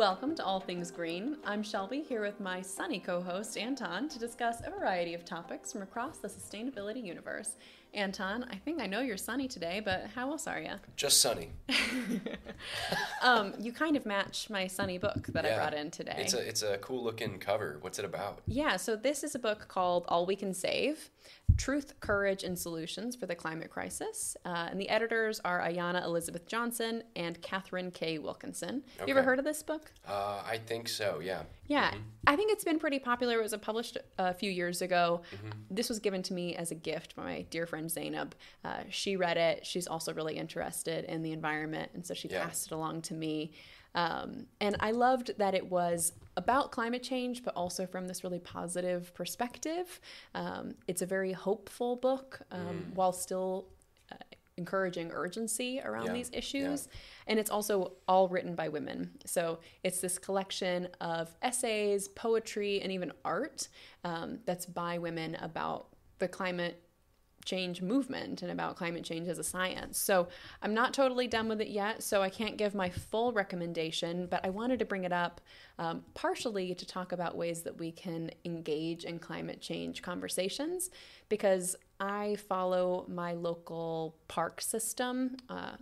Welcome to All Things Green. I'm Shelby, here with my sunny co-host Anton to discuss a variety of topics from across the sustainability universe. Anton, I think I know you're sunny today, but how else are you? Just sunny. You kind of match my sunny book that I brought in today. It's a cool looking cover. What's it about? Yeah, so this is a book called All We Can Save: Truth, Courage, and Solutions for the Climate Crisis. And the editors are Ayanna Elizabeth Johnson and Catherine K. Wilkinson. Have you ever heard of this book? I think so, yeah. Yeah, I think it's been pretty popular. It was published a few years ago. This was given to me as a gift by my dear friend Zainab. She read it. She's also really interested in the environment, and so she passed it along to me. And I loved that it was about climate change, but also from this really positive perspective. It's a very hopeful book, while still encouraging urgency around these issues. And it's also all written by women. So it's this collection of essays, poetry, and even art that's by women about the climate change movement and about climate change as a science. So I'm not totally done with it yet, so I can't give my full recommendation, but I wanted to bring it up partially to talk about ways that we can engage in climate change conversations, because I follow my local park system,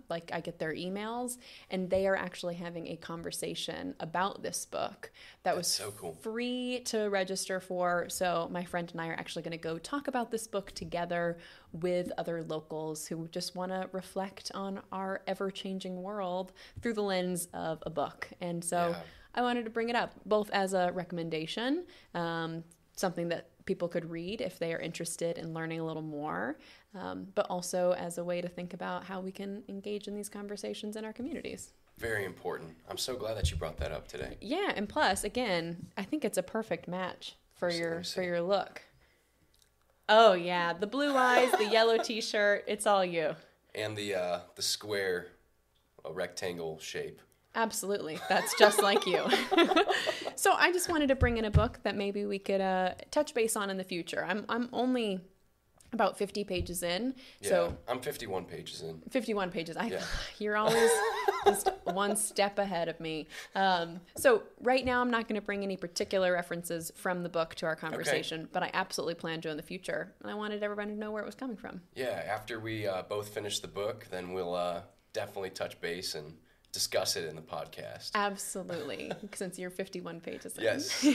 like I get their emails, and they are actually having a conversation about this book that was so cool. Free to register for. So my friend and I are actually going to go talk about this book together with other locals who just want to reflect on our ever-changing world through the lens of a book. And so I wanted to bring it up both as a recommendation, something that people could read if they are interested in learning a little more, but also as a way to think about how we can engage in these conversations in our communities. Very important. I'm so glad that you brought that up today. Yeah, and plus, again, I think it's a perfect match for your look. Oh yeah, the blue eyes, the yellow t-shirt, it's all you. And the square, rectangle shape. Absolutely. That's just like you. So I just wanted to bring in a book that maybe we could touch base on in the future. I'm only about 50 pages in. Yeah, so I'm 51 pages in. 51 pages. You're always just one step ahead of me. So right now I'm not going to bring any particular references from the book to our conversation, but I absolutely plan to in the future. And I wanted everybody to know where it was coming from. Yeah, after we both finish the book, then we'll definitely touch base and discuss it in the podcast. Absolutely, since you're 51 pages in. Yes.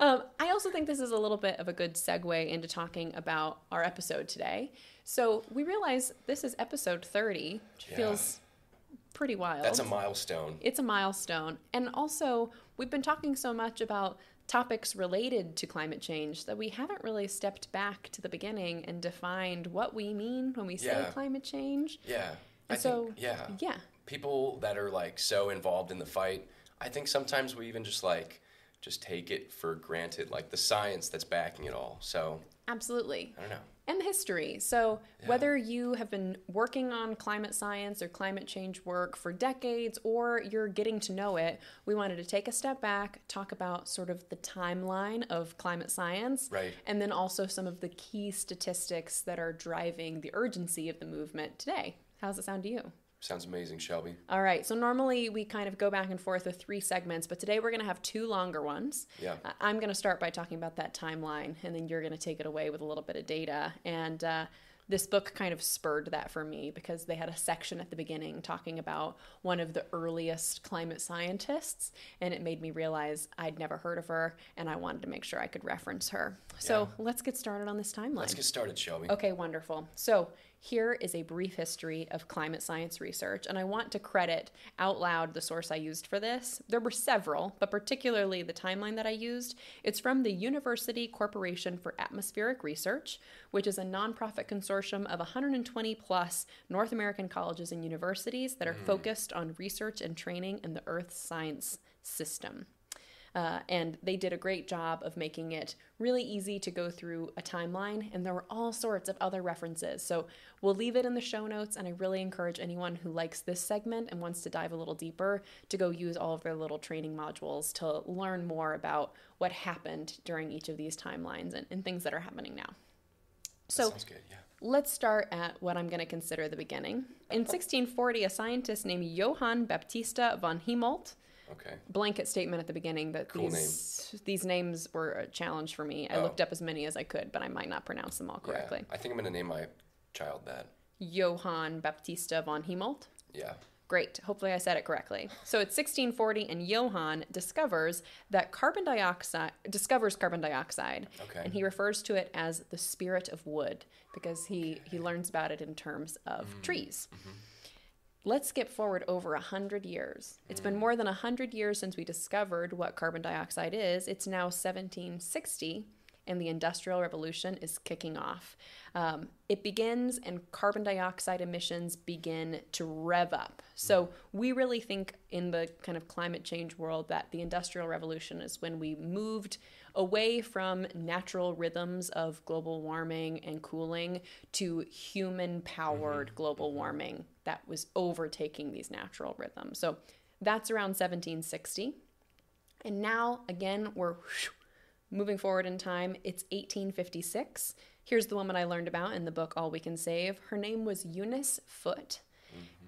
I also think this is a little bit of a good segue into talking about our episode today. So we realize this is episode 30, which feels pretty wild. That's a milestone. It's a milestone. And also, we've been talking so much about topics related to climate change that we haven't really stepped back to the beginning and defined what we mean when we say climate change. Yeah. Yeah. People that are like so involved in the fight, I think sometimes we even just take it for granted, like the science that's backing it all. So absolutely. I don't know. And the history. So whether you have been working on climate science or climate change work for decades, or you're getting to know it, we wanted to take a step back, talk about sort of the timeline of climate science, and then also some of the key statistics that are driving the urgency of the movement today. How does it sound to you? Sounds amazing, Shelby. All right. So normally we kind of go back and forth with 3 segments, but today we're going to have 2 longer ones. Yeah. I'm going to start by talking about that timeline, and then you're going to take it away with a little bit of data. And this book kind of spurred that for me because they had a section at the beginning talking about one of the earliest climate scientists, and it made me realize I'd never heard of her, and I wanted to make sure I could reference her. So let's get started on this timeline. Let's get started, Shelby. Okay, wonderful. So here is a brief history of climate science research, and I want to credit out loud the source I used for this. There were several, but particularly the timeline that I used. It's from the University Corporation for Atmospheric Research, which is a nonprofit consortium of 120 plus North American colleges and universities that are focused on research and training in the Earth science system. And they did a great job of making it really easy to go through a timeline, and there were all sorts of other references. So we'll leave it in the show notes, and I really encourage anyone who likes this segment and wants to dive a little deeper to go use all of their little training modules to learn more about what happened during each of these timelines and things that are happening now. So sounds good, let's start at what I'm going to consider the beginning. In 1640, a scientist named Johann Baptista von Helmont Okay. Blanket statement at the beginning that Cool these names were a challenge for me. I looked up as many as I could, but I might not pronounce them all correctly. Yeah. I think I'm going to name my child that. Johann Baptista von Hemelt. Yeah. Great. Hopefully I said it correctly. So it's 1640, and Johann discovers carbon dioxide. Okay. And he refers to it as the spirit of wood because he learns about it in terms of trees. Mm-hmm. Let's skip forward over 100 years. It's been more than 100 years since we discovered what carbon dioxide is. It's now 1760, and the Industrial Revolution is kicking off. It begins, and carbon dioxide emissions begin to rev up. So we really think in the kind of climate change world that the Industrial Revolution is when we moved away from natural rhythms of global warming and cooling to human-powered global warming that was overtaking these natural rhythms. So that's around 1760. And now, again, we're moving forward in time. It's 1856. Here's the woman I learned about in the book All We Can Save. Her name was Eunice Foote.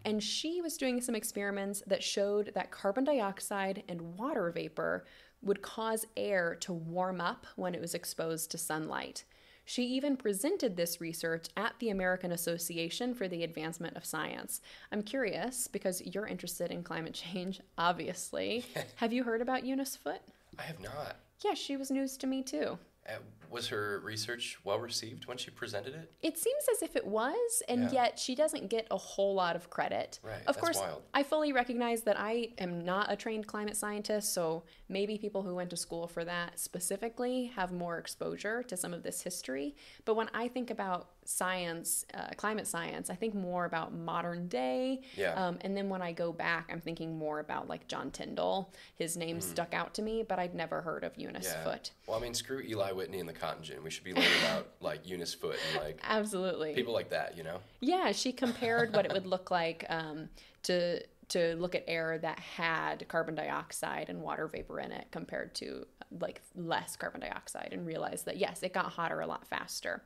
And she was doing some experiments that showed that carbon dioxide and water vapor would cause air to warm up when it was exposed to sunlight. She even presented this research at the American Association for the Advancement of Science. I'm curious, because you're interested in climate change, obviously. Have you heard about Eunice Foote? I have not. Yeah, she was news to me too. Was her research well received when she presented it? It seems as if it was, and yet she doesn't get a whole lot of credit. Right, of that's course, wild. I fully recognize that I am not a trained climate scientist, so maybe people who went to school for that specifically have more exposure to some of this history. But when I think about science, climate science, I think more about modern day. Yeah. And then when I go back, I'm thinking more about like John Tyndall. His name stuck out to me, but I'd never heard of Eunice Foote. Well, I mean, screw Eli Whitney and the cotton gin. We should be learning about like Eunice Foote and like absolutely people like that, you know? Yeah, she compared what it would look like to look at air that had carbon dioxide and water vapor in it compared to like less carbon dioxide, and realized that yes, it got hotter a lot faster.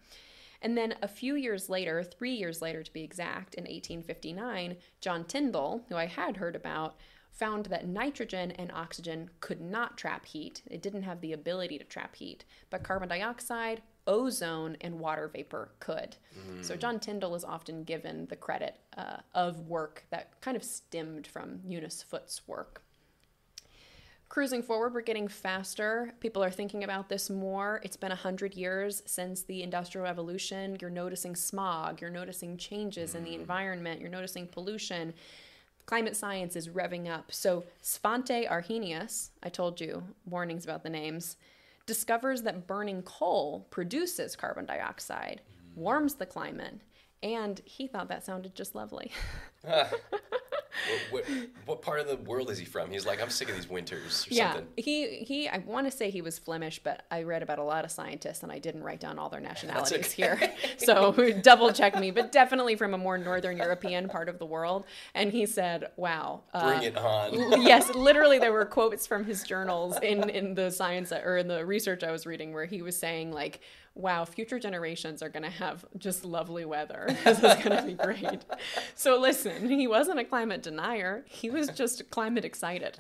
And then a few years later, 3 years later to be exact, in 1859, John Tyndall, who I had heard about, found that nitrogen and oxygen could not trap heat. It didn't have the ability to trap heat, but carbon dioxide, ozone, and water vapor could. So John Tyndall is often given the credit of work that kind of stemmed from Eunice Foote's work. Cruising forward, we're getting faster. People are thinking about this more. It's been 100 years since the Industrial Revolution. You're noticing smog. You're noticing changes in the environment. You're noticing pollution. Climate science is revving up. So Svante Arrhenius, I told you, warnings about the names, discovers that burning coal produces carbon dioxide, warms the climate, and he thought that sounded just lovely. What part of the world is he from? He's like, I'm sick of these winters or something. He I want to say he was Flemish, but I read about a lot of scientists and I didn't write down all their nationalities here. So double check me, but definitely from a more Northern European part of the world. And he said, wow. Bring it on. Yes, literally there were quotes from his journals in the science or in the research I was reading where he was saying like, wow, future generations are going to have just lovely weather. This is going to be great. So listen, he wasn't a climate denier. He was just climate excited.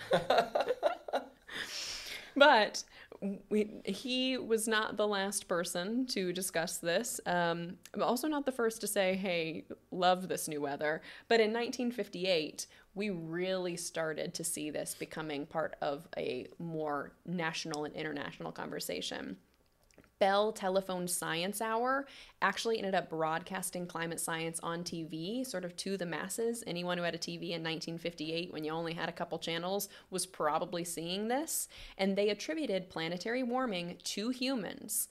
But he was not the last person to discuss this. I'm also not the first to say, hey, love this new weather. But in 1958, we really started to see this becoming part of a more national and international conversation. Bell Telephone Science Hour actually ended up broadcasting climate science on TV, sort of to the masses. Anyone who had a TV in 1958, when you only had a couple channels, was probably seeing this. And they attributed planetary warming to humans.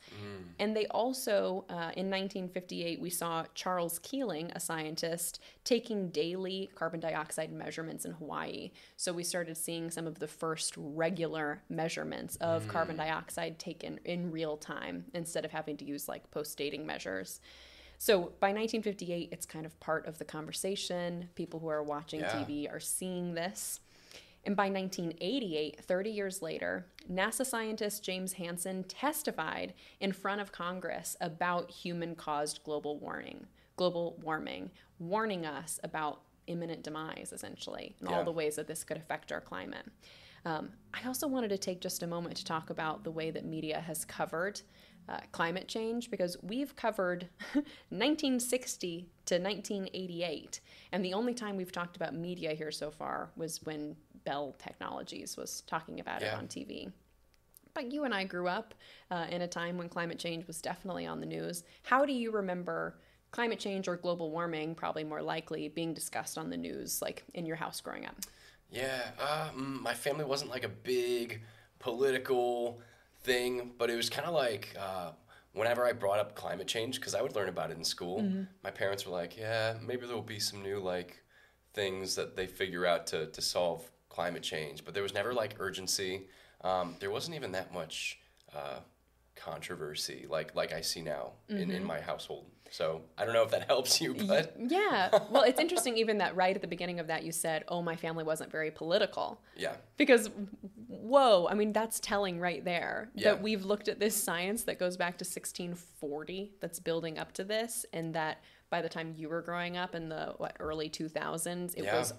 And they also, in 1958, we saw Charles Keeling, a scientist, taking daily carbon dioxide measurements in Hawaii. So we started seeing some of the first regular measurements of carbon dioxide taken in real time, instead of having to use like post-dating measures. So by 1958, it's kind of part of the conversation. People who are watching TV are seeing this. And by 1988, 30 years later, NASA scientist James Hansen testified in front of Congress about human-caused global warming, warning us about imminent demise, essentially, and all the ways that this could affect our climate. I also wanted to take just a moment to talk about the way that media has covered climate change, because we've covered 1960 to 1988, and the only time we've talked about media here so far was when Bell Technologies was talking about it on TV. But you and I grew up in a time when climate change was definitely on the news. How do you remember climate change or global warming, probably more likely, being discussed on the news, like in your house growing up? Yeah, my family wasn't like a big political thing, but it was kind of like whenever I brought up climate change, because I would learn about it in school, my parents were like, yeah, maybe there'll be some new like things that they figure out to solve climate change, but there was never like urgency. There wasn't even that much controversy like I see now in my household. So I don't know if that helps you, but... Yeah. Well, it's interesting even that right at the beginning of that you said, oh, my family wasn't very political. Yeah. Because, whoa, I mean, that's telling right there that we've looked at this science that goes back to 1640 that's building up to this, and that by the time you were growing up in the early 2000s, it was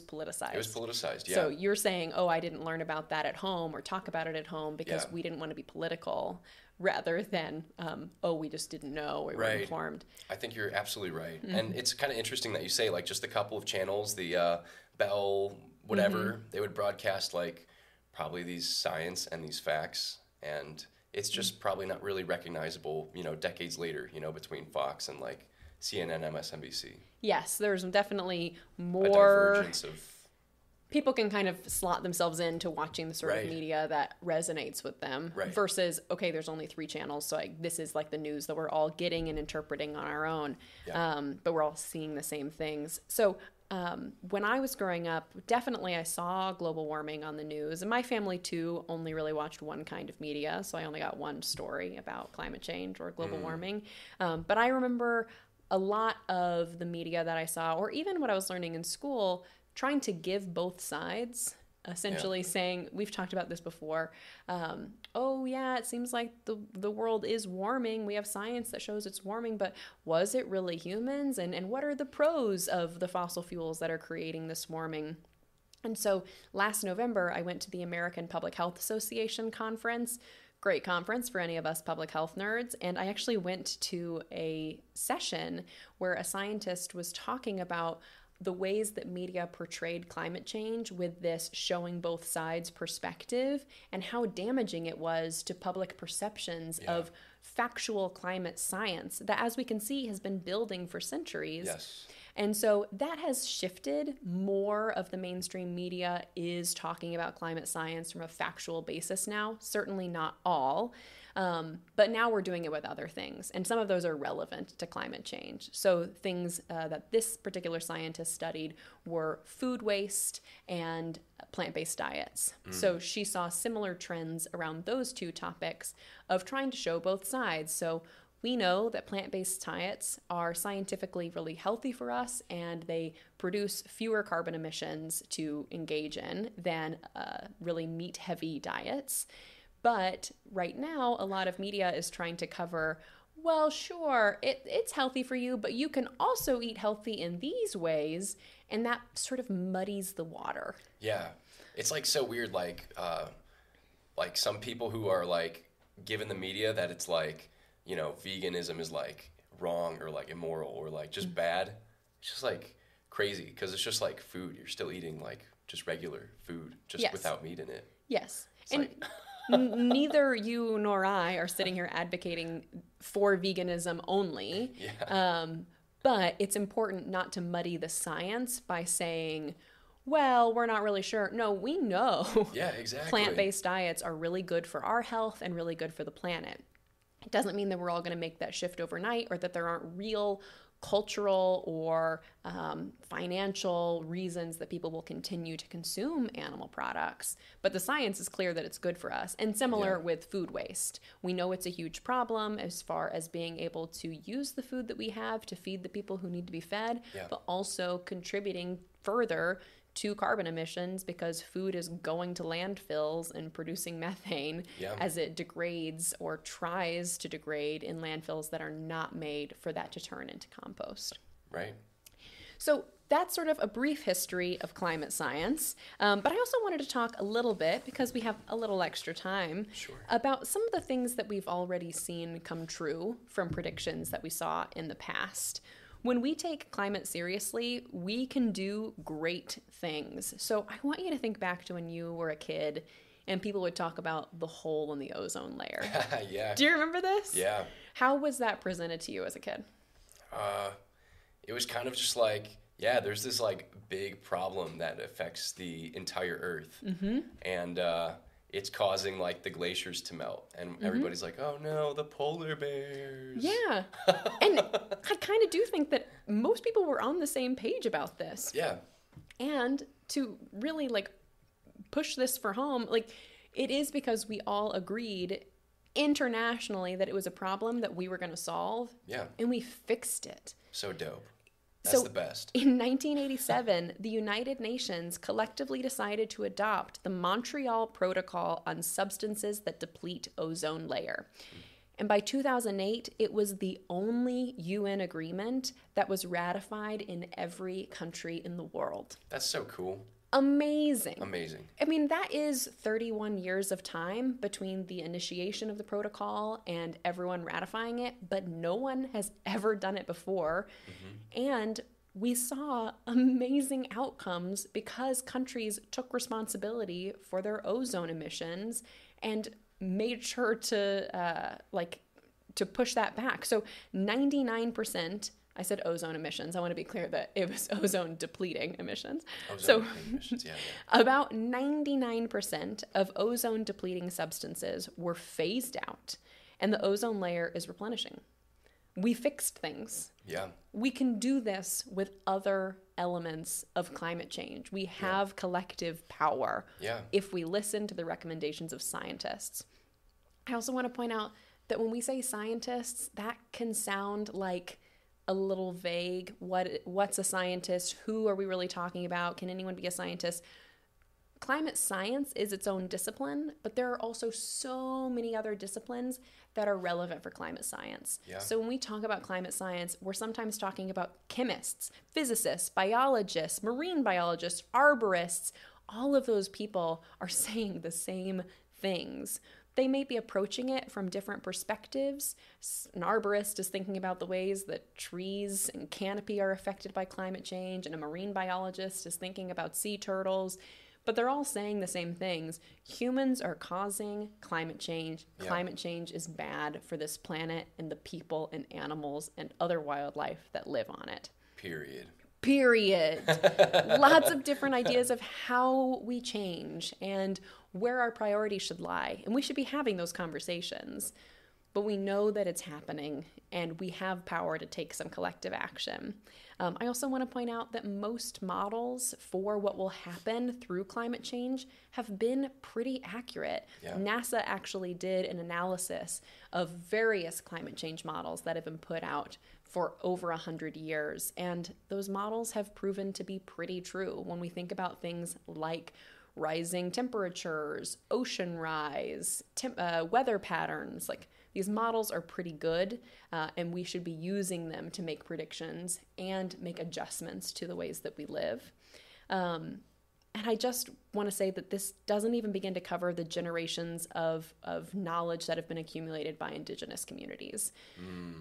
politicized. It was politicized, yeah. So you're saying, oh, I didn't learn about that at home or talk about it at home because we didn't want to be political, rather than, we just didn't know, we weren't informed. I think you're absolutely right. And it's kind of interesting that you say, like, just a couple of channels, the Bell, whatever, they would broadcast, like, probably these science and these facts, and it's just probably not really recognizable, decades later, between Fox and, like, CNN, MSNBC. Yes, there's definitely more... A divergence of... People can kind of slot themselves into watching the sort of media that resonates with them versus, okay, there's only 3 channels, so this is like the news that we're all getting and interpreting on our own, but we're all seeing the same things. So when I was growing up, definitely I saw global warming on the news, and my family too only really watched one kind of media, so I only got one story about climate change or global warming. But I remember a lot of the media that I saw, or even what I was learning in school, trying to give both sides, essentially saying, we've talked about this before, it seems like the world is warming. We have science that shows it's warming, but was it really humans? And what are the pros of the fossil fuels that are creating this warming? And so last November, I went to the American Public Health Association conference. Great conference for any of us public health nerds. And I actually went to a session where a scientist was talking about the ways that media portrayed climate change with this showing both sides perspective and how damaging it was to public perceptions of factual climate science that, as we can see, has been building for centuries. Yes. And so that has shifted. More of the mainstream media is talking about climate science from a factual basis now. Certainly not all. But now we're doing it with other things. And some of those are relevant to climate change. So things that this particular scientist studied were food waste and plant-based diets. So she saw similar trends around those two topics of trying to show both sides. So we know that plant-based diets are scientifically really healthy for us, and they produce fewer carbon emissions to engage in than really meat-heavy diets. But right now, a lot of media is trying to cover, well, sure, it's healthy for you, but you can also eat healthy in these ways, and that sort of muddies the water. Yeah. It's like so weird, like some people who are like given the media that it's like, veganism is like wrong or like immoral or like just bad. It's just like crazy because it's just like food. You're still eating like just regular food, just without meat in it. Yes. It's neither you nor I are sitting here advocating for veganism only. But it's important not to muddy the science by saying, well, we're not really sure. No, we know plant-based diets are really good for our health and really good for the planet. It doesn't mean that we're all going to make that shift overnight or that there aren't real cultural or financial reasons that people will continue to consume animal products. But the science is clear that it's good for us. And similar with food waste. We know it's a huge problem as far as being able to use the food that we have to feed the people who need to be fed, but also contributing further to carbon emissions because food is going to landfills and producing methane as it degrades or tries to degrade in landfills that are not made for that to turn into compost. Right. So that's sort of a brief history of climate science. But I also wanted to talk a little bit, because we have a little extra time, about some of the things that we've already seen come true from predictions that we saw in the past. When we take climate seriously, we can do great things. So I want you to think back to when you were a kid and people would talk about the hole in the ozone layer. Yeah. Do you remember this? Yeah. How was that presented to you as a kid? It was kind of just like, yeah, there's this like big problem that affects the entire Earth. And it's causing like the glaciers to melt. And everybody's like, oh no, the polar bears. Yeah. And I kind of do think that most people were on the same page about this. Yeah. And to really like push this for home, like it is because we all agreed internationally that it was a problem that we were going to solve. Yeah. And we fixed it. So dope. That's the best. In 1987, the United Nations collectively decided to adopt the Montreal Protocol on Substances that Deplete Ozone Layer. And by 2008, it was the only UN agreement that was ratified in every country in the world. That's so cool. Amazing. Amazing. I mean, that is 31 years of time between the initiation of the protocol and everyone ratifying it, but no one has ever done it before. And we saw amazing outcomes because countries took responsibility for their ozone emissions and made sure to to push that back. So 99%, I said ozone emissions. I want to be clear that it was ozone depleting emissions. Emissions, yeah. About 99% of ozone depleting substances were phased out, and the ozone layer is replenishing. We fixed things. Yeah. We can do this with other elements of climate change. We have collective power if we listen to the recommendations of scientists. I also want to point out that when we say scientists, that can sound like a little vague. What's a scientist? Who are we really talking about? Can anyone be a scientist? Climate science is its own discipline, but there are also so many other disciplines that are relevant for climate science. Yeah. So when we talk about climate science, we're sometimes talking about chemists, physicists, biologists, marine biologists, arborists. All of those people are saying the same things. They may be approaching it from different perspectives. An arborist is thinking about the ways that trees and canopy are affected by climate change, and a marine biologist is thinking about sea turtles. But they're all saying the same things. Humans are causing climate change. Climate change is bad for this planet and the people and animals and other wildlife that live on it. Period. Lots of different ideas of how we change and where our priorities should lie. And we should be having those conversations. But we know that it's happening, and we have power to take some collective action. I also want to point out that most models for what will happen through climate change have been pretty accurate. Yeah. NASA actually did an analysis of various climate change models that have been put out for over 100 years, and those models have proven to be pretty true when we think about things like rising temperatures, ocean rise, weather patterns. Like, these models are pretty good, and we should be using them to make predictions and make adjustments to the ways that we live. And I just want to say that this doesn't even begin to cover the generations of knowledge that have been accumulated by Indigenous communities.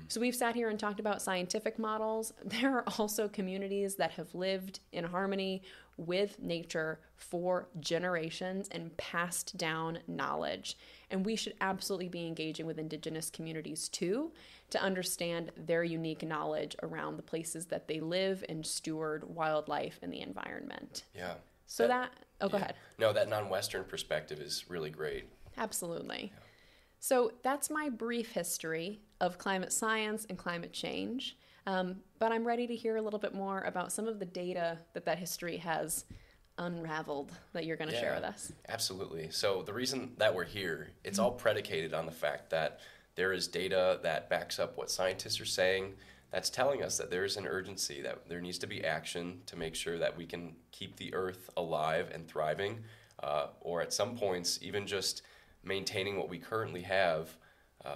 So we've sat here and talked about scientific models. There are also communities that have lived in harmony with nature for generations and passed down knowledge. And we should absolutely be engaging with Indigenous communities too, to understand their unique knowledge around the places that they live and steward wildlife and the environment. Yeah. So go ahead. No, that non-Western perspective is really great. Absolutely. Yeah. So that's my brief history of climate science and climate change. But I'm ready to hear a little bit more about some of the data that history has unraveled that you're going to share with us. Absolutely. So the reason that we're here, it's all predicated on the fact that there is data that backs up what scientists are saying, that's telling us that there is an urgency, that there needs to be action to make sure that we can keep the Earth alive and thriving, or at some points even just maintaining what we currently have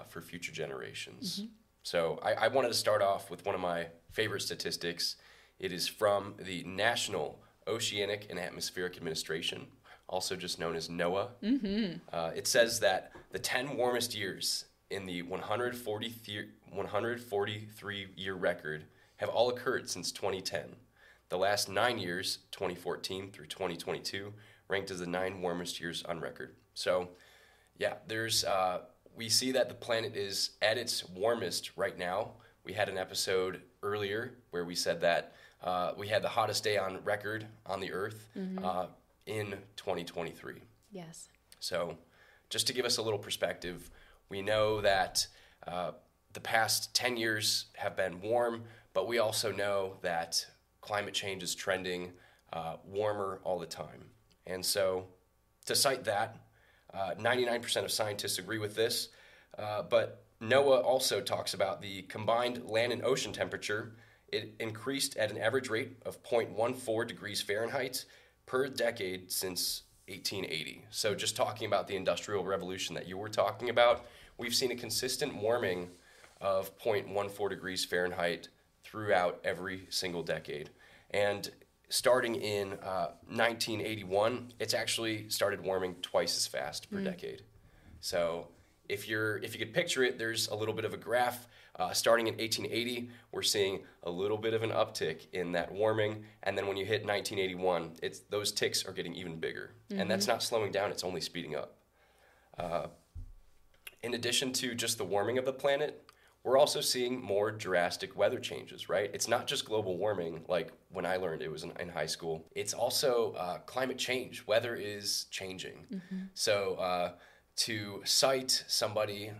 for future generations. So I wanted to start off with one of my favorite statistics It is from the National Oceanic and Atmospheric Administration, also just known as NOAA. It says that the 10 warmest years in the 143-year record have all occurred since 2010. The last 9 years, 2014 through 2022, ranked as the 9 warmest years on record. So, yeah, we see that the planet is at its warmest right now. We had an episode earlier where we said that we had the hottest day on record on the Earth in 2023. Yes. So just to give us a little perspective, we know that the past 10 years have been warm, but we also know that climate change is trending warmer all the time. And so to cite that, 99% of scientists agree with this, but NOAA also talks about the combined land and ocean temperature. It increased at an average rate of 0.14 degrees Fahrenheit per decade since 1880. So just talking about the Industrial Revolution that you were talking about, we've seen a consistent warming of 0.14 degrees Fahrenheit throughout every single decade. And starting in 1981, it's actually started warming twice as fast per decade. So if you could picture it, there's a little bit of a graph. Starting in 1880, we're seeing a little bit of an uptick in that warming, and then when you hit 1981, those ticks are getting even bigger, and that's not slowing down; it's only speeding up. In addition to just the warming of the planet, we're also seeing more drastic weather changes. Right? It's not just global warming, like when I learned it was in high school. It's also climate change. Weather is changing. So. To cite somebody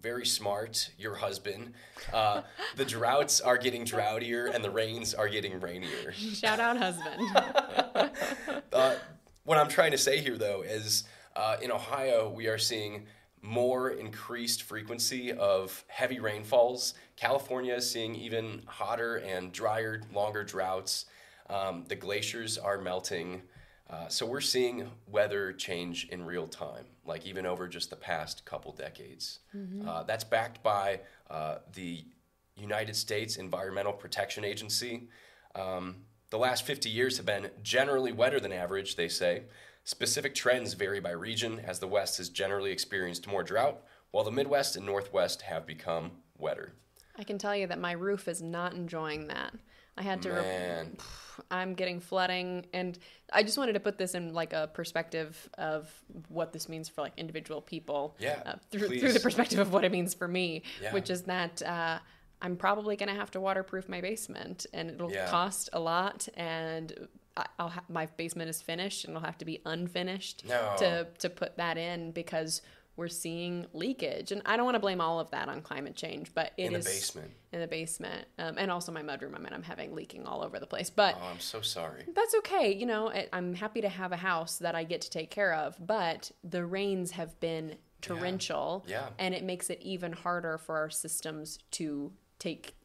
very smart, your husband, the droughts are getting droughtier and the rains are getting rainier. Shout out, husband. What I'm trying to say here, though, is in Ohio, we are seeing more increased frequency of heavy rainfalls. California is seeing even hotter and drier, longer droughts. The glaciers are melting. So we're seeing weather change in real time, like even over just the past couple decades. That's backed by the United States Environmental Protection Agency. The last 50 years have been generally wetter than average, they say. Specific trends vary by region, as the West has generally experienced more drought, while the Midwest and Northwest have become wetter. I can tell you that my roof is not enjoying that. I had to. I'm getting flooding, and I just wanted to put this in like a perspective of what this means for like individual people. Yeah. Through the perspective of what it means for me, which is that I'm probably going to have to waterproof my basement, and it'll cost a lot, and my basement is finished, and it'll have to be unfinished to put that in because we're seeing leakage. And I don't want to blame all of that on climate change, but it is in the basement. And also my mudroom, I'm having leaking all over the place. But I'm so sorry. That's okay. You know, I'm happy to have a house that I get to take care of, but the rains have been torrential, and it makes it even harder for our systems to take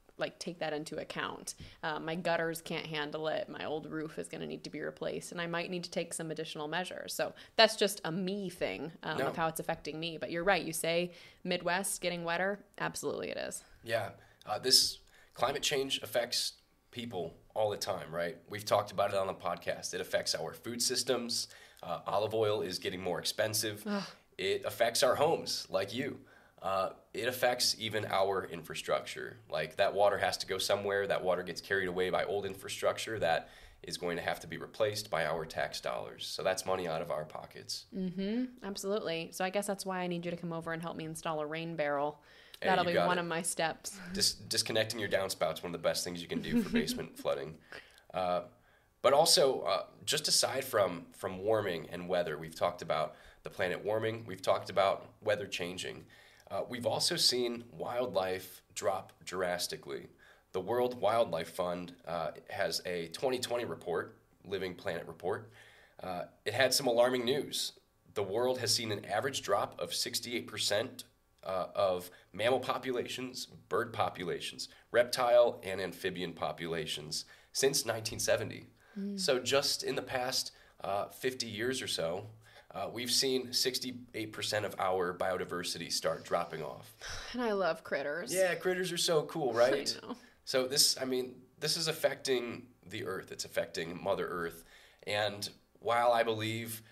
that into account. My gutters can't handle it. My old roof is going to need to be replaced, and I might need to take some additional measures. So that's just a me thing of how it's affecting me. But you're right. You say Midwest getting wetter. Absolutely it is. Yeah. This climate change affects people all the time, right? We've talked about it on the podcast. It affects our food systems. Olive oil is getting more expensive. It affects our homes, like you. It affects even our infrastructure. Like that water has to go somewhere. That water gets carried away by old infrastructure that is going to have to be replaced by our tax dollars. So that's money out of our pockets. Absolutely. So I guess that's why I need you to come over and help me install a rain barrel. That'll be one of my steps. Disconnecting your downspouts, one of the best things you can do for basement flooding. But also, just aside from warming and weather, we've talked about the planet warming. We've talked about weather changing. We've also seen wildlife drop drastically. The World Wildlife Fund has a 2020 report, Living Planet report. It had some alarming news. The world has seen an average drop of 68% of mammal populations, bird populations, reptile and amphibian populations since 1970. So just in the past 50 years or so, we've seen 68% of our biodiversity start dropping off. And I love critters. Yeah, critters are so cool, right? I know. So this is affecting the Earth. It's affecting Mother Earth. And while I believe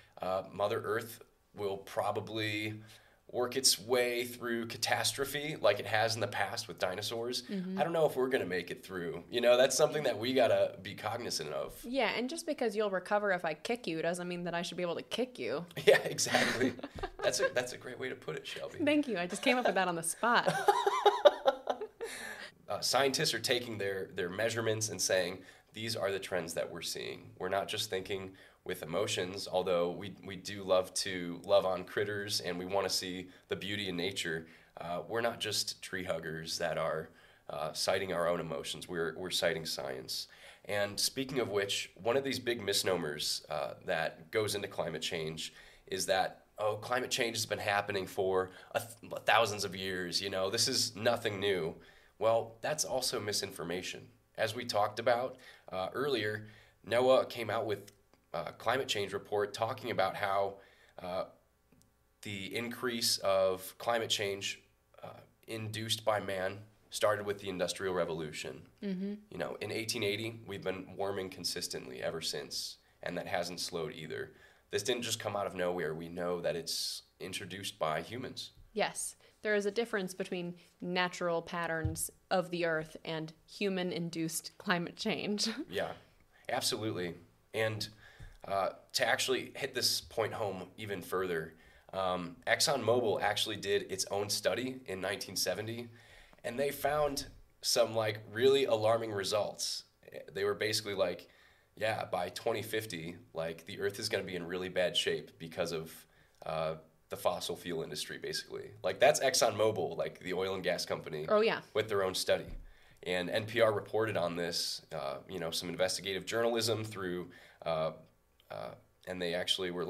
Mother Earth will probably work its way through catastrophe like it has in the past with dinosaurs, I don't know if we're going to make it through. That's something that we got to be cognizant of. Yeah, and just because you'll recover if I kick you doesn't mean that I should be able to kick you. Yeah, exactly. That's a great way to put it, Shelby. Thank you. I just came up with that on the spot. Scientists are taking their measurements and saying, these are the trends that we're seeing. We're not just thinking with emotions, although we do love to love on critters and we want to see the beauty in nature. We're not just tree huggers that are citing our own emotions. We're citing science. And speaking of which, one of these big misnomers that goes into climate change is that, climate change has been happening for thousands of years. This is nothing new. Well, that's also misinformation. As we talked about earlier, NOAA came out with a climate change report talking about how the increase of climate change induced by man started with the Industrial Revolution. Mm-hmm. In 1880, we've been warming consistently ever since, and that hasn't slowed either. This didn't just come out of nowhere. We know that it's introduced by humans. Yes. There is a difference between natural patterns of the Earth and human-induced climate change. Yeah, absolutely. And to actually hit this point home even further, ExxonMobil actually did its own study in 1970, and they found some really alarming results. They were basically like, yeah, by 2050, the Earth is going to be in really bad shape because of the fossil fuel industry, basically. That's ExxonMobil, the oil and gas company. Oh, yeah. With their own study. And NPR reported on this, some investigative journalism through, and they actually were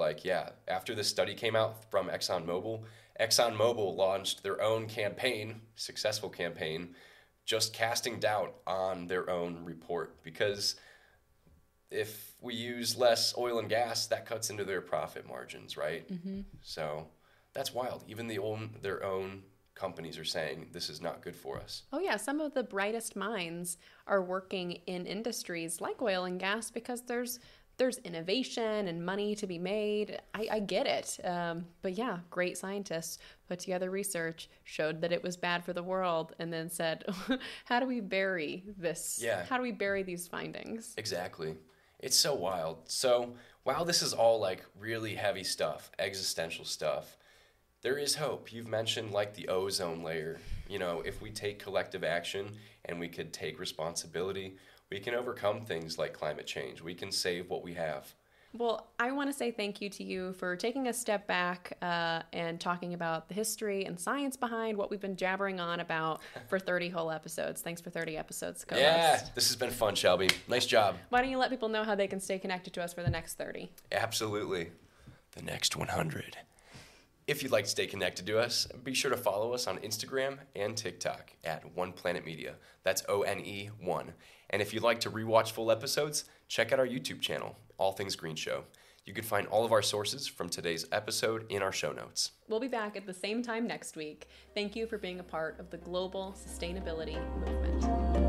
after this study came out from ExxonMobil launched their own campaign, successful campaign, just casting doubt on their own report. Because if we use less oil and gas, that cuts into their profit margins, right? Mm-hmm. So that's wild. Even their own companies are saying this is not good for us. Oh yeah, some of the brightest minds are working in industries like oil and gas because there's innovation and money to be made. I get it. But yeah, great scientists put together research, showed that it was bad for the world, and then said, how do we bury this? Yeah. How do we bury these findings? Exactly. It's so wild. So while this is all really heavy stuff, existential stuff, there is hope. You've mentioned the ozone layer. If we take collective action and we could take responsibility, we can overcome things like climate change. We can save what we have. Well, I want to say thank you to you for taking a step back and talking about the history and science behind what we've been jabbering on about for 30 whole episodes. Thanks for 30 episodes, co-host. Yeah, this has been fun, Shelby. Nice job. Why don't you let people know how they can stay connected to us for the next 30? Absolutely. The next 100. If you'd like to stay connected to us, be sure to follow us on Instagram and TikTok at One Planet Media. That's ONE1. And if you'd like to rewatch full episodes, check out our YouTube channel, All Things Green Show. You can find all of our sources from today's episode in our show notes. We'll be back at the same time next week. Thank you for being a part of the global sustainability movement.